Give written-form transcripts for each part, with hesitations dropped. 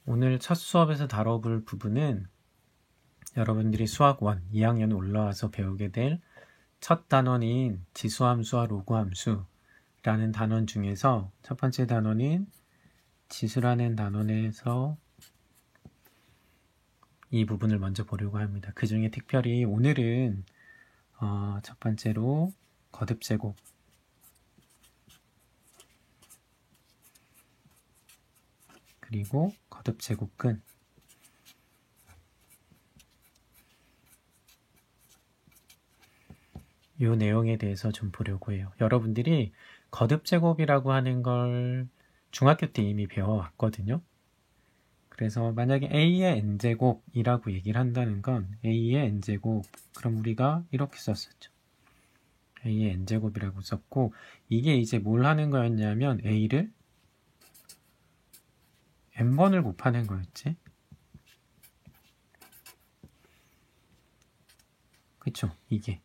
오늘 첫 수업에서 다뤄볼 부분은 여러분들이 수학 1, 2학년에 올라와서 배우게 될 첫 단원인 지수함수와 로그함수라는 단원 중에서 첫 번째 단원인 지수라는 단원에서 이 부분을 먼저 보려고 합니다. 그 중에 특별히 오늘은 첫 번째로 거듭제곱, 그리고 거듭제곱근, 이 내용에 대해서 좀 보려고 해요. 여러분들이 거듭제곱이라고 하는 걸 중학교 때 이미 배워왔거든요. 그래서 만약에 a의 n제곱이라고 얘기를 한다는 건 a의 n제곱, 그럼 우리가 이렇게 썼었죠. a의 n제곱이라고 썼고, 이게 이제 뭘 하는 거였냐면 a를 n번을 곱하는 거였지. 그쵸? 이게.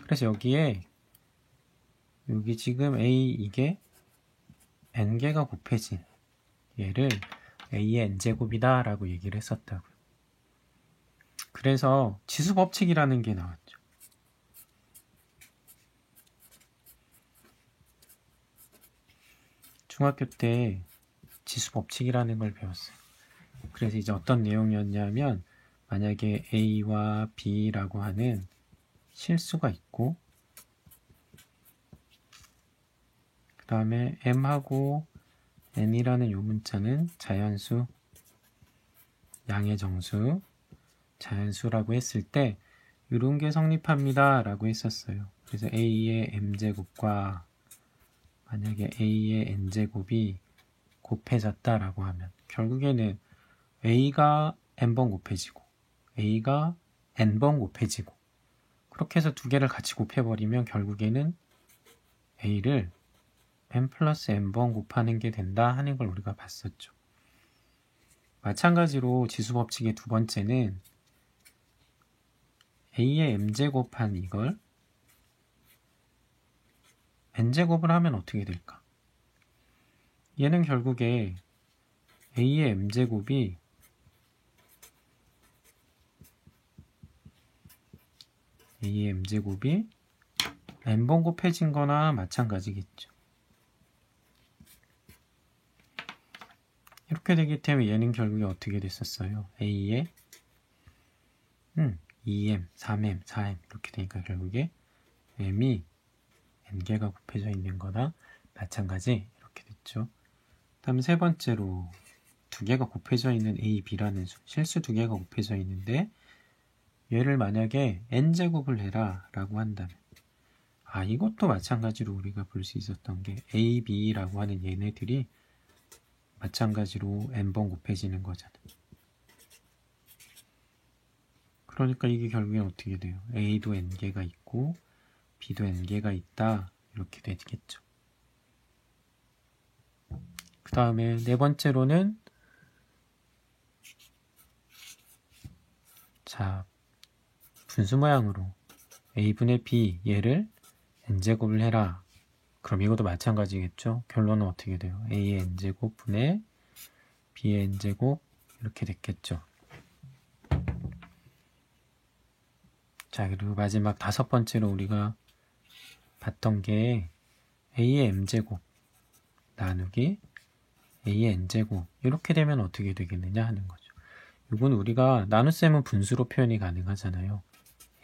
그래서 여기 지금 a 이게 n개가 곱해진 얘를 a의 n제곱이다 라고 얘기를 했었다고요. 그래서 지수법칙이라는 게 나왔죠. 중학교 때 지수법칙이라는 걸 배웠어요. 그래서 이제 어떤 내용이었냐면 만약에 a와 b라고 하는 실수가 있고 그 다음에 m하고 n이라는 요 문자는 자연수, 양의 정수, 자연수라고 했을 때 이런 게 성립합니다 라고 했었어요. 그래서 a의 m제곱과 만약에 a의 n제곱이 곱해졌다 라고 하면 결국에는 a가 n번 곱해지고 a가 n번 곱해지고 그렇게 해서 두 개를 같이 곱해버리면 결국에는 a를 n 플러스 n번 곱하는 게 된다 하는 걸 우리가 봤었죠. 마찬가지로 지수법칙의 두 번째는 a의 m제곱한 이걸 n제곱을 하면 어떻게 될까? 얘는 결국에 a의 m제곱이 n번 곱해진 거나 마찬가지겠죠. 이렇게 되기 때문에 얘는 결국에 어떻게 됐었어요? a의 2m, 3m, 4m 이렇게 되니까 결국에 m이 n개가 곱해져 있는 거나 마찬가지 이렇게 됐죠. 다음 세 번째로 두 개가 곱해져 있는 a, b라는 수, 실수 두 개가 곱해져 있는데 얘를 만약에 n제곱을 해라 라고 한다면 이것도 마찬가지로 우리가 볼 수 있었던 게 a, b라고 하는 얘네들이 마찬가지로 n번 곱해지는 거잖아. 그러니까 이게 결국엔 어떻게 돼요? a도 n개가 있고 b도 n개가 있다 이렇게 되겠죠. 그 다음에 네 번째로는 자 분수 모양으로 a분의 b 얘를 n제곱을 해라. 그럼 이것도 마찬가지겠죠. 결론은 어떻게 돼요? a의 n제곱 분의 b의 n제곱 이렇게 됐겠죠. 자 그리고 마지막 다섯 번째로 우리가 봤던 게 a의 m제곱 나누기 a의 n제곱 이렇게 되면 어떻게 되겠느냐 하는 거죠. 이건 우리가 나눗셈은 분수로 표현이 가능하잖아요.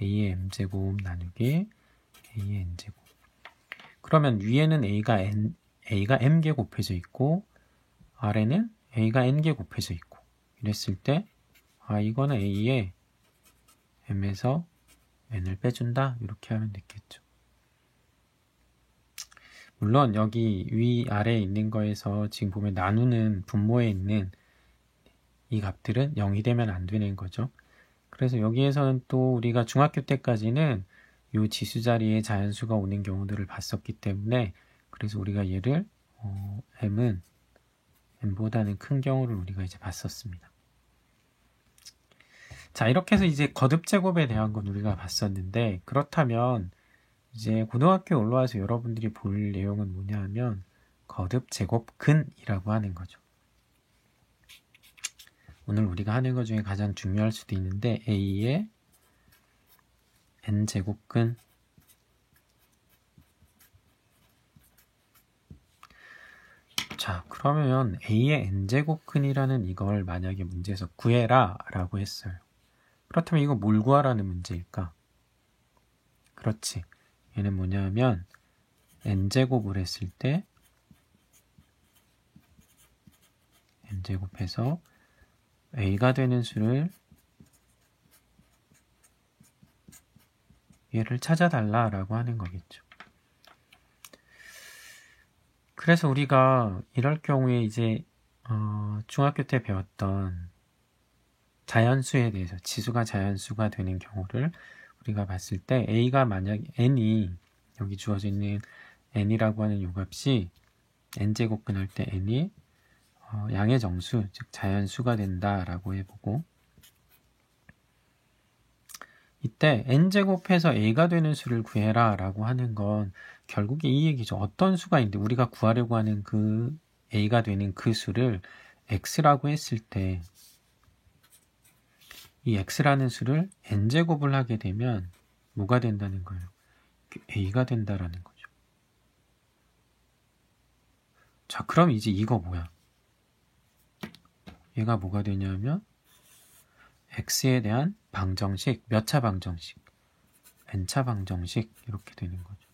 a의 m제곱 나누기 a의 n제곱. 그러면 위에는 a가 m개 곱해져 있고 아래는 a가 n개 곱해져 있고 이랬을 때 이거는 a의 m에서 n을 빼준다 이렇게 하면 되겠죠. 물론 여기 위아래에 있는 거에서 지금 보면 나누는 분모에 있는 이 값들은 0이 되면 안 되는 거죠. 그래서 여기에서는 또 우리가 중학교 때까지는 이 지수 자리에 자연수가 오는 경우들을 봤었기 때문에 그래서 우리가 얘를 m은 m보다는 큰 경우를 우리가 이제 봤었습니다. 자 이렇게 해서 이제 거듭제곱에 대한 건 우리가 봤었는데 그렇다면 이제 고등학교에 올라와서 여러분들이 볼 내용은 뭐냐 하면 거듭제곱근이라고 하는 거죠. 오늘 우리가 하는 것 중에 가장 중요할 수도 있는데 A의 n제곱근 자, 그러면 A의 n제곱근이라는 이걸 만약에 문제에서 구해라 라고 했어요. 그렇다면 이거 뭘 구하라는 문제일까? 그렇지. 얘는 뭐냐면 n제곱을 했을 때 n제곱해서 A가 되는 수를 얘를 찾아달라 라고 하는 거겠죠. 그래서 우리가 이럴 경우에 이제 중학교 때 배웠던 자연수에 대해서 지수가 자연수가 되는 경우를 우리가 봤을 때 A가 만약 n이 여기 주어져 있는 n이라고 하는 요 값이 n제곱근 할 때 n이 양의 정수, 즉 자연수가 된다라고 해보고 이때 n제곱해서 a가 되는 수를 구해라 라고 하는 건 결국에 이 얘기죠. 어떤 수가 있는데 우리가 구하려고 하는 그 a가 되는 그 수를 x라고 했을 때 이 x라는 수를 n제곱을 하게 되면 뭐가 된다는 거예요? a가 된다라는 거죠. 자, 그럼 이제 이거 뭐야? 얘가 뭐가 되냐면 x에 대한 방정식, 몇 차 방정식? n차 방정식 이렇게 되는 거죠.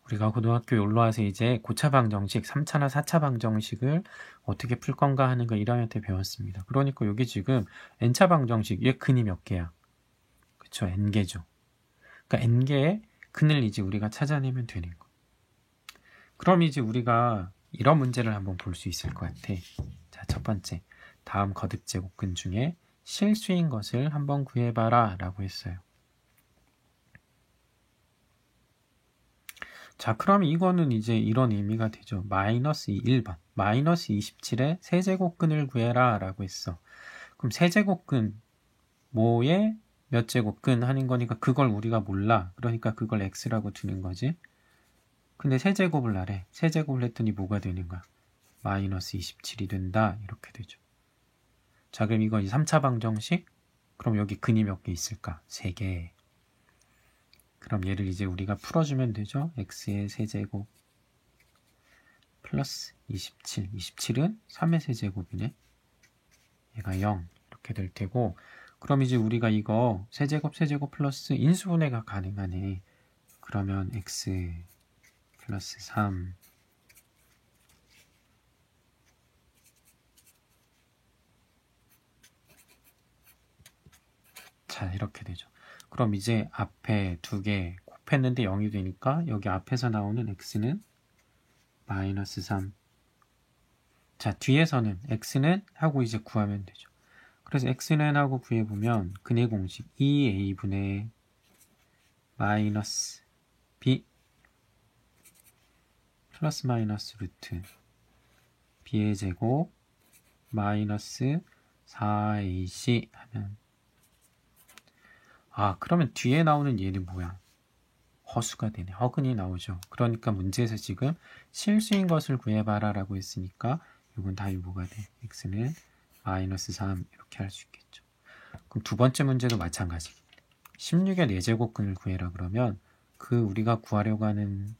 우리가 고등학교 올라와서 이제 고차 방정식, 3차나 4차 방정식을 어떻게 풀 건가 하는 거 1학년 때 배웠습니다. 그러니까 여기 지금 n차 방정식, 얘 근이 몇 개야? 그쵸, n개죠. 그러니까 n개의 근을 이제 우리가 찾아내면 되는 거. 그럼 이제 우리가 이런 문제를 한번 볼 수 있을 것 같아. 자, 첫 번째. 다음 거듭제곱근 중에 실수인 것을 한번 구해봐라 라고 했어요. 자, 그럼 이거는 이제 이런 의미가 되죠. 마이너스 1번. 마이너스 27의 세제곱근을 구해라 라고 했어. 그럼 세제곱근 뭐의 몇 제곱근 하는 거니까 그걸 우리가 몰라. 그러니까 그걸 x라고 두는 거지. 근데 세제곱을 하래. 세제곱을 했더니 뭐가 되는 거야? 마이너스 27이 된다. 이렇게 되죠. 자, 그럼 이거 3차 방정식? 그럼 여기 근이 몇 개 있을까? 3개. 그럼 얘를 이제 우리가 풀어주면 되죠. x의 세제곱 플러스 27. 27은 3의 세제곱이네. 얘가 0 이렇게 될 테고 그럼 이제 우리가 이거 세제곱 플러스 인수분해가 가능하네. 그러면 x 플러스 3 자, 이렇게 되죠. 그럼 이제 앞에 2개 곱했는데 0이 되니까 여기 앞에서 나오는 x는 마이너스 3. 자, 뒤에서는 x는 하고 이제 구하면 되죠. 그래서 x는 하고 구해보면 근의 공식 2a분의 마이너스 b 플러스 마이너스 루트 b의 제곱 마이너스 4ac 하면 그러면 뒤에 나오는 얘는 뭐야? 허수가 되네. 허근이 나오죠. 그러니까 문제에서 지금 실수인 것을 구해봐라 라고 했으니까 이건 다 뭐가 돼? x는 마이너스 3 이렇게 할 수 있겠죠. 그럼 두 번째 문제도 마찬가지. 16의 4제곱근을 구해라 그러면 그 우리가 구하려고 하는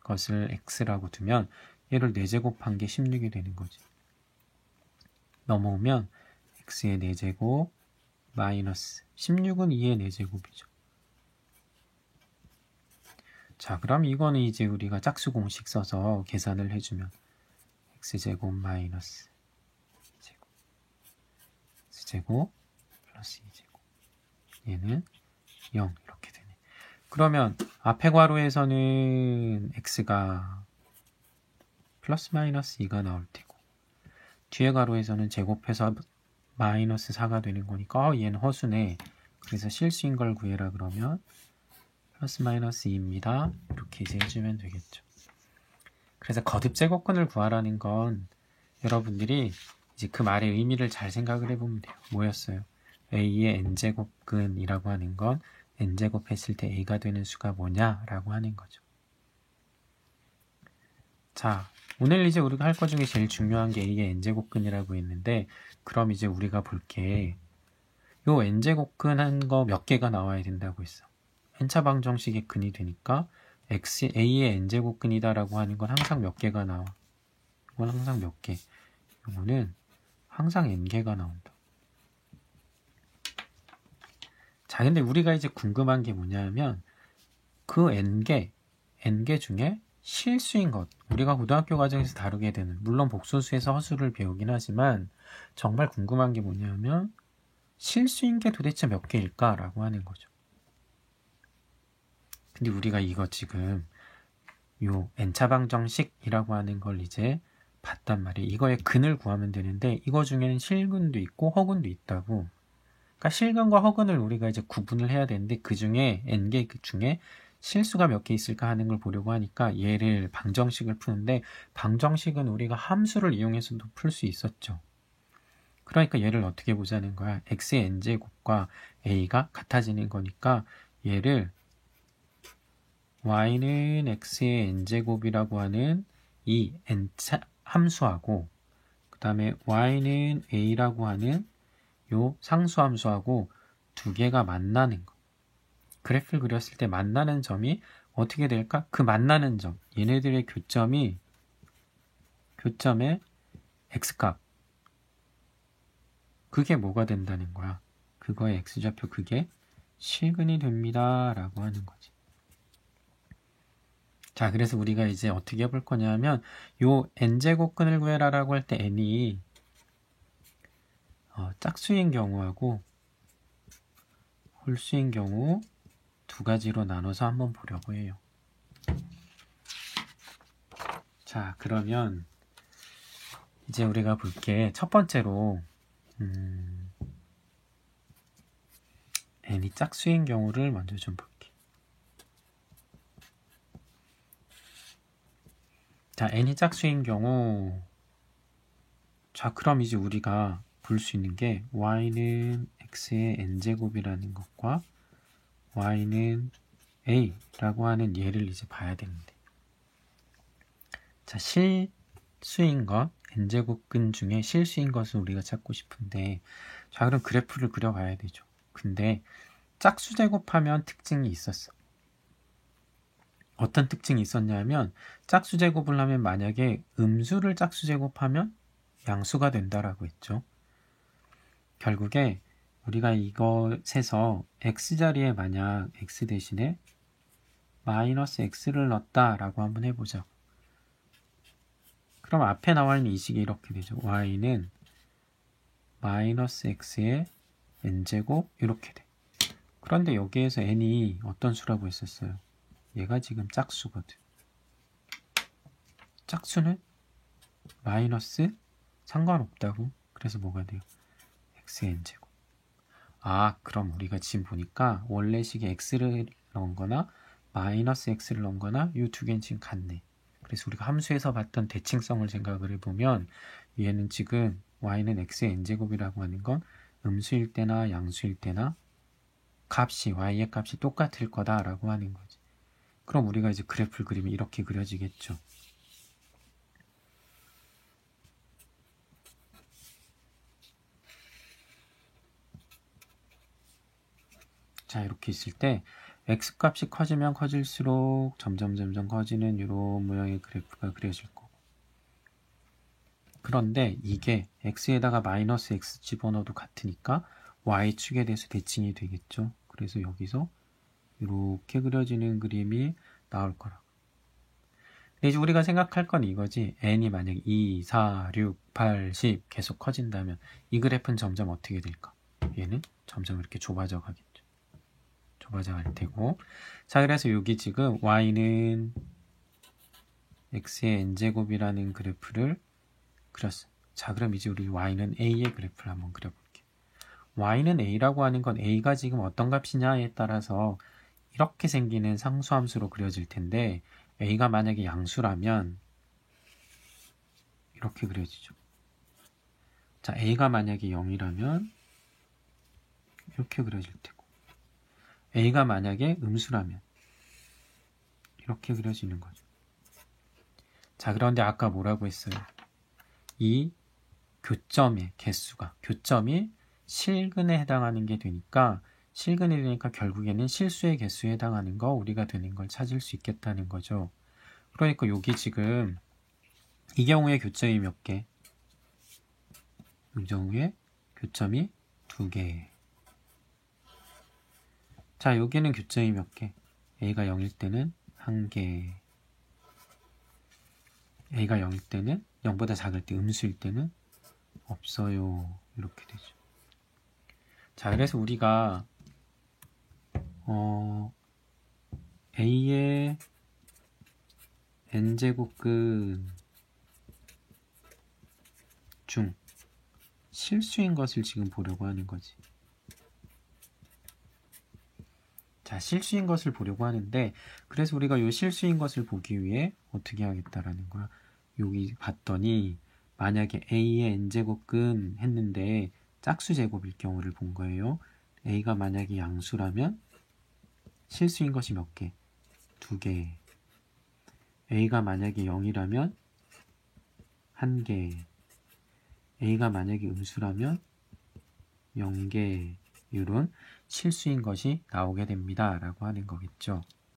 것을 x라고 두면 얘를 4제곱한 게 16이 되는 거지. 넘어오면 x의 4제곱 마이너스 16은 2의 4제곱이죠. 자, 그럼 이거는 이제 우리가 짝수 공식 써서 계산을 해주면 x제곱 마이너스 제곱 x제곱 플러스 2제곱 얘는 0 이렇게 되네. 그러면 앞에 괄호에서는 x가 플러스 마이너스 2가 나올 테고 뒤에 괄호에서는 제곱해서 마이너스 4가 되는 거니까 얘는 허수네. 그래서 실수인 걸 구해라 그러면 플러스 마이너스 2입니다. 이렇게 이제 해주면 되겠죠. 그래서 거듭제곱근을 구하라는 건 여러분들이 이제 그 말의 의미를 잘 생각을 해보면 돼요. 뭐였어요? a의 n제곱근이라고 하는 건 n제곱 했을 때 a가 되는 수가 뭐냐라고 하는 거죠. 자, 오늘 이제 우리가 할 것 중에 제일 중요한 게 A의 n제곱근이라고 했는데, 그럼 이제 우리가 볼 게 요 n제곱근 한 거 몇 개가 나와야 된다고 했어. n차 방정식의 근이 되니까 A의 n제곱근이다라고 하는 건 항상 몇 개가 나와. 이건 항상 몇 개. 이거는 항상 n개가 나온다. 자, 근데 우리가 이제 궁금한 게 뭐냐면 그 n개 중에 실수인 것, 우리가 고등학교 과정에서 다루게 되는, 물론 복소수에서 허수를 배우긴 하지만 정말 궁금한 게 뭐냐면 실수인 게 도대체 몇 개일까라고 하는 거죠. 근데 우리가 이거 지금 요 n차 방정식이라고 하는 걸 이제 봤단 말이에요. 이거의 근을 구하면 되는데 이거 중에는 실근도 있고 허근도 있다고. 그러니까 실근과 허근을 우리가 이제 구분을 해야 되는데 그 중에 n개 중에 실수가 몇 개 있을까 하는 걸 보려고 하니까 얘를 방정식을 푸는데, 방정식은 우리가 함수를 이용해서도 풀 수 있었죠. 그러니까 얘를 어떻게 보자는 거야. x의 n제곱과 a가 같아지는 거니까 얘를 y는 x의 n제곱이라고 하는 이 n차 함수하고, 그 다음에 y는 a라고 하는 요 상수함수하고 두 개가 만나는 거. 그래프를 그렸을 때 만나는 점이 어떻게 될까? 그 만나는 점, 얘네들의 교점에 x값, 그게 뭐가 된다는 거야? 그거의 x좌표, 그게 실근이 됩니다 라고 하는 거지. 자, 그래서 우리가 이제 어떻게 해볼 거냐면 요 n제곱근을 구해라 라고 할 때 n이 짝수인 경우하고 홀수인 경우 두 가지로 나눠서 한번 보려고 해요. 자, 그러면 이제 우리가 볼게. 첫 번째로 n이 짝수인 경우를 먼저 좀 볼게. 자, n이 짝수인 경우, 자, 그럼 이제 우리가 볼 수 있는 게 y는 x의 n제곱이라는 것과 y는 a라고 하는 얘를 이제 봐야 되는데, 자, 실수인 것, n제곱근 중에 실수인 것을 우리가 찾고 싶은데, 자, 그럼 그래프를 그려봐야 되죠. 근데 짝수 제곱하면 특징이 있었어. 어떤 특징이 있었냐면 짝수 제곱을 하면 만약에 음수를 짝수 제곱하면 양수가 된다라고 했죠. 결국에 우리가 이것에서 x자리에 만약 x 대신에 마이너스 x를 넣었다라고 한번 해보자. 그럼 앞에 나와 있는 이 식이 이렇게 되죠. y는 마이너스 x의 n제곱 이렇게 돼. 그런데 여기에서 n이 어떤 수라고 했었어요? 얘가 지금 짝수거든. 짝수는 마이너스 상관없다고. 그래서 뭐가 돼요? x의 n제곱. 아, 그럼 우리가 지금 보니까 원래식에 x를 넣은 거나 마이너스 x를 넣은 거나 이 두 개는 지금 같네. 그래서 우리가 함수에서 봤던 대칭성을 생각을 해보면 얘는 지금 y는 x의 n제곱이라고 하는 건 음수일 때나 양수일 때나 값이, y의 값이 똑같을 거다라고 하는 거지. 그럼 우리가 이제 그래프를 그리면 이렇게 그려지겠죠. 자, 이렇게 있을 때 x값이 커지면 커질수록 점점 커지는 이런 모양의 그래프가 그려질 거고, 그런데 이게 x에다가 마이너스 x 집어넣어도 같으니까 y축에 대해서 대칭이 되겠죠. 그래서 여기서 이렇게 그려지는 그림이 나올 거라고. 근데 이제 우리가 생각할 건 이거지. n이 만약 2, 4, 6, 8, 10 계속 커진다면 이 그래프는 점점 어떻게 될까? 얘는 점점 이렇게 좁아져 가겠죠. 좁아져 갈 테고. 자, 그래서 여기 지금 y는 x의 n제곱이라는 그래프를 그렸어. 자, 그럼 이제 우리 y는 a의 그래프를 한번 그려볼게. y는 a라고 하는 건 a가 지금 어떤 값이냐에 따라서 이렇게 생기는 상수함수로 그려질 텐데, a가 만약에 양수라면 이렇게 그려지죠. 자, a가 만약에 0이라면 이렇게 그려질 테고, a가 만약에 음수라면 이렇게 그려지는 거죠. 자, 그런데 아까 뭐라고 했어요? 이 교점의 개수가, 교점이 실근에 해당하는 게 되니까, 실근이 되니까 결국에는 실수의 개수에 해당하는 거, 우리가 되는 걸 찾을 수 있겠다는 거죠. 그러니까 여기 지금 이 경우에 교점이 몇 개? 이 경우에 교점이 2개. 자, 여기는 교점이 몇 개? A가 0일 때는 1개. A가 0일 때는 0보다 작을 때, 음수일 때는 없어요. 이렇게 되죠. 자, 그래서 우리가 A의 n제곱근 중 실수인 것을 지금 보려고 하는 거지. 자, 실수인 것을 보려고 하는데, 그래서 우리가 이 실수인 것을 보기 위해 어떻게 하겠다라는 거야. 여기 봤더니 만약에 A의 n제곱근 했는데 짝수 제곱일 경우를 본 거예요. A가 만약에 양수라면 실수인 것이 몇 개? 2개. A가 만약에 0이라면 1개. A가 만약에 음수라면 0개. 이런 실수인 것이 나오게 됩니다. 라고 하는 거겠죠.